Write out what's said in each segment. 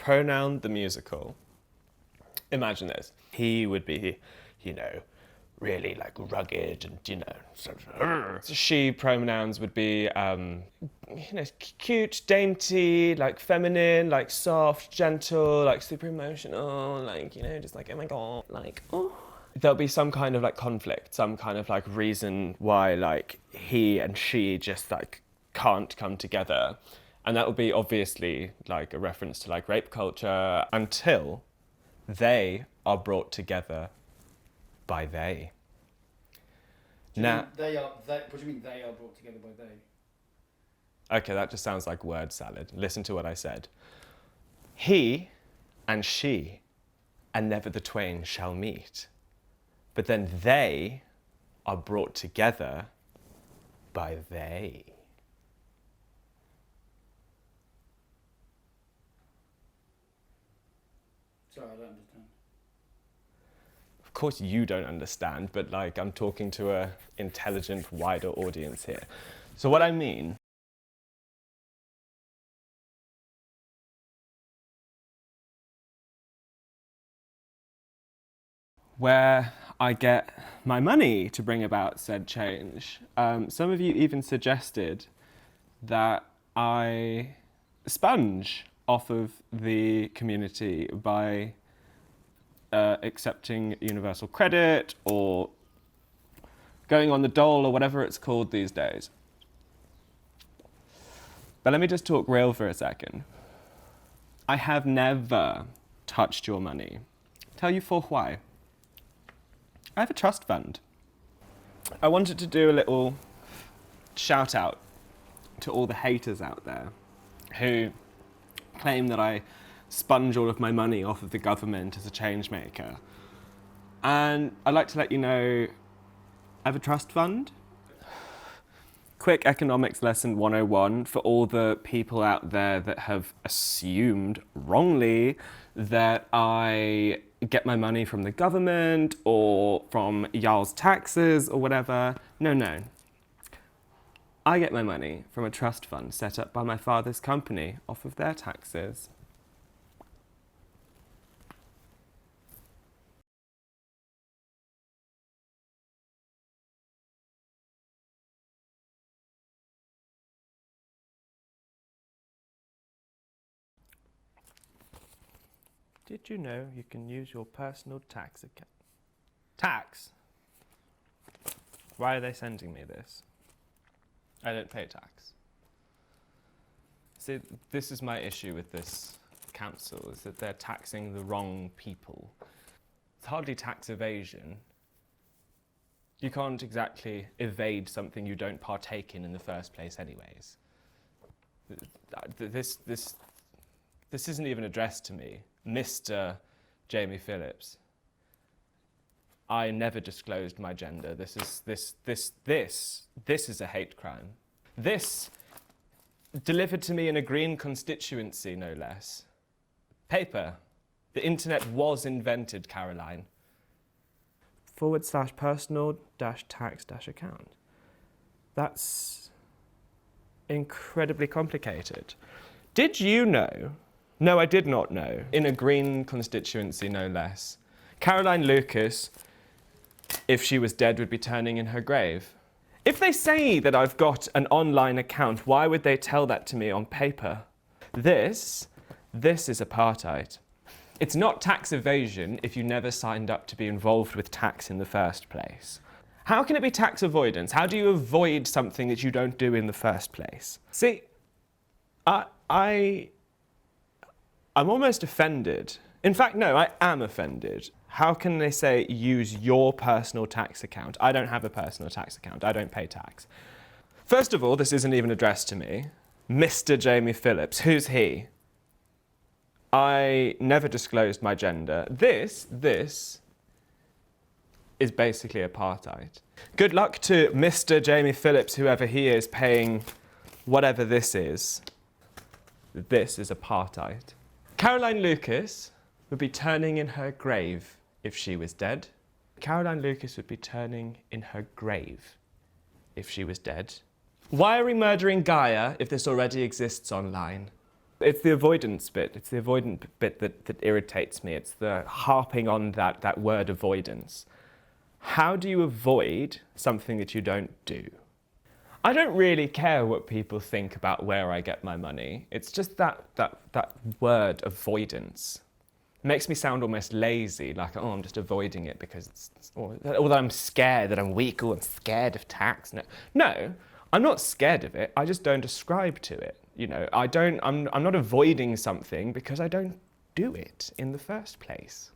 Pronoun the musical. Imagine this. He would be, really like rugged and, sort of. She pronouns would be, cute, dainty, like feminine, like soft, gentle, like super emotional, like, just like, oh my God, like, oh. There'll be some kind of like conflict, some kind of like reason why like he and she just like can't come together. And that would be obviously like a reference to like rape culture until they are brought together by they. What do you mean they are brought together by they? Okay, that just sounds like word salad. Listen to what I said. He and she, and never the twain shall meet. But then they are brought together by they. Sorry, I don't understand. Of course you don't understand, but like I'm talking to a intelligent, wider audience here. So what I mean where I get my money to bring about said change. Some of you even suggested that I sponge off of the community by accepting universal credit or going on the dole or whatever it's called these days. But let me just talk real for a second. I have never touched your money. Tell you for why. I have a trust fund. I wanted to do a little shout out to all the haters out there who claim that I sponge all of my money off of the government as a change maker. And I'd like to let you know I have a trust fund. Quick economics lesson 101 for all the people out there that have assumed wrongly that I get my money from the government or from y'all's taxes or whatever. No. I get my money from a trust fund set up by my father's company off of their taxes. Did you know you can use your personal tax account? Tax? Why are they sending me this? I don't pay tax. See, this is my issue with this council, is that they're taxing the wrong people. It's hardly tax evasion. You can't exactly evade something you don't partake in the first place anyways. This isn't even addressed to me. Mr. Jamie Phillips. I never disclosed my gender. This is a hate crime. This delivered to me in a green constituency, no less. Paper. The internet was invented, Caroline. /personal-tax-account. That's incredibly complicated. Did you know? No, I did not know. In a green constituency, no less. Caroline Lucas, if she was dead, would be turning in her grave. If they say that I've got an online account, why would they tell that to me on paper? This is apartheid. It's not tax evasion if you never signed up to be involved with tax in the first place. How can it be tax avoidance? How do you avoid something that you don't do in the first place? See, I'm almost offended. In fact, no, I am offended. How can they say use your personal tax account? I don't have a personal tax account. I don't pay tax. First of all, this isn't even addressed to me. Mr. Jamie Phillips, who's he? I never disclosed my gender. This is basically apartheid. Good luck to Mr. Jamie Phillips, whoever he is, paying whatever this is. This is apartheid. Caroline Lucas would be turning in her grave if she was dead. Caroline Lucas would be turning in her grave if she was dead. Why are we murdering Gaia if this already exists online? It's the avoidance bit. It's the avoidant bit that irritates me. It's the harping on that word avoidance. How do you avoid something that you don't do? I don't really care what people think about where I get my money. It's just that word avoidance. It makes me sound almost lazy, like, oh, I'm just avoiding it because or that I'm scared, that I'm weak, oh, I'm scared of tax. No, I'm not scared of it. I just don't ascribe to it. You know, I'm not avoiding something because I don't do it in the first place.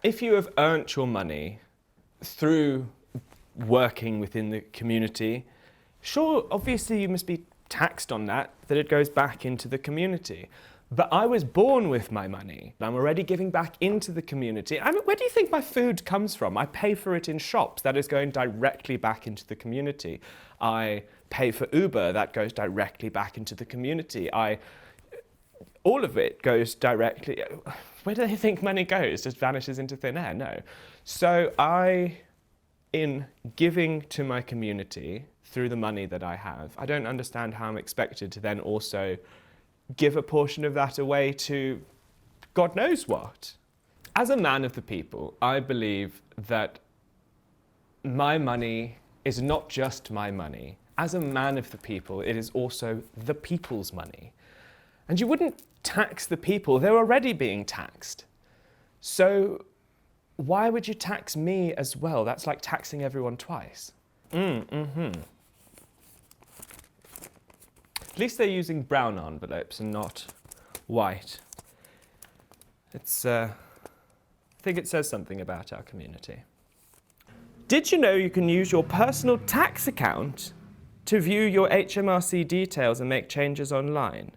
If you have earned your money through working within the community, sure, obviously you must be taxed on that it goes back into the community. But I was born with my money. I'm already giving back into the community. I mean, where do you think my food comes from? I pay for it in shops. That is going directly back into the community. I pay for Uber. That goes directly back into the community. All of it goes directly. Where do they think money goes? Just vanishes into thin air? No. So in giving to my community through the money that I have, I don't understand how I'm expected to then also give a portion of that away to God knows what. As a man of the people, I believe that my money is not just my money. As a man of the people, it is also the people's money. And you wouldn't tax the people, they're already being taxed. So why would you tax me as well? That's like taxing everyone twice. At least they're using brown envelopes and not white. I think it says something about our community. Did you know you can use your personal tax account to view your HMRC details and make changes online?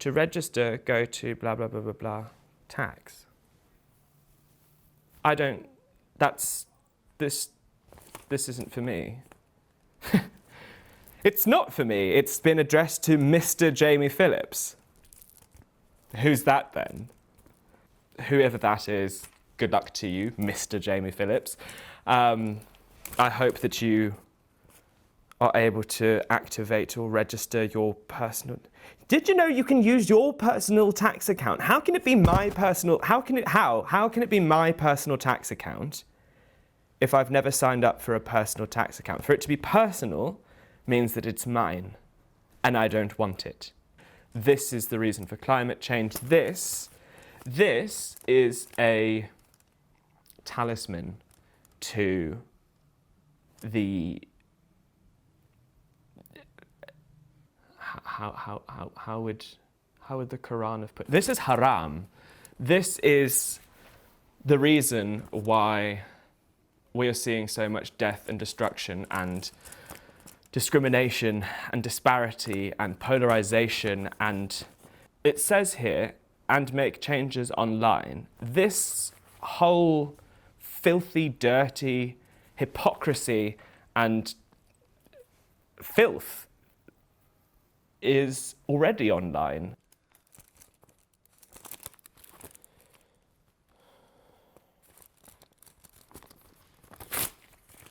To register, go to blah, blah, blah, blah, blah, tax. This isn't for me. It's not for me. It's been addressed to Mr. Jamie Phillips. Who's that then? Whoever that is, good luck to you, Mr. Jamie Phillips. I hope that you are able to activate or register your personal... Did you know you can use your personal tax account? How can it be my personal... How can it be my personal tax account if I've never signed up for a personal tax account? For it to be personal means that it's mine, and I don't want it. This is the reason for climate change. This is a talisman to the... How would the Quran have put... This is haram. This is the reason why we are seeing so much death and destruction and discrimination and disparity and polarization. And it says here, and make changes online. This whole filthy, dirty hypocrisy and filth is already online.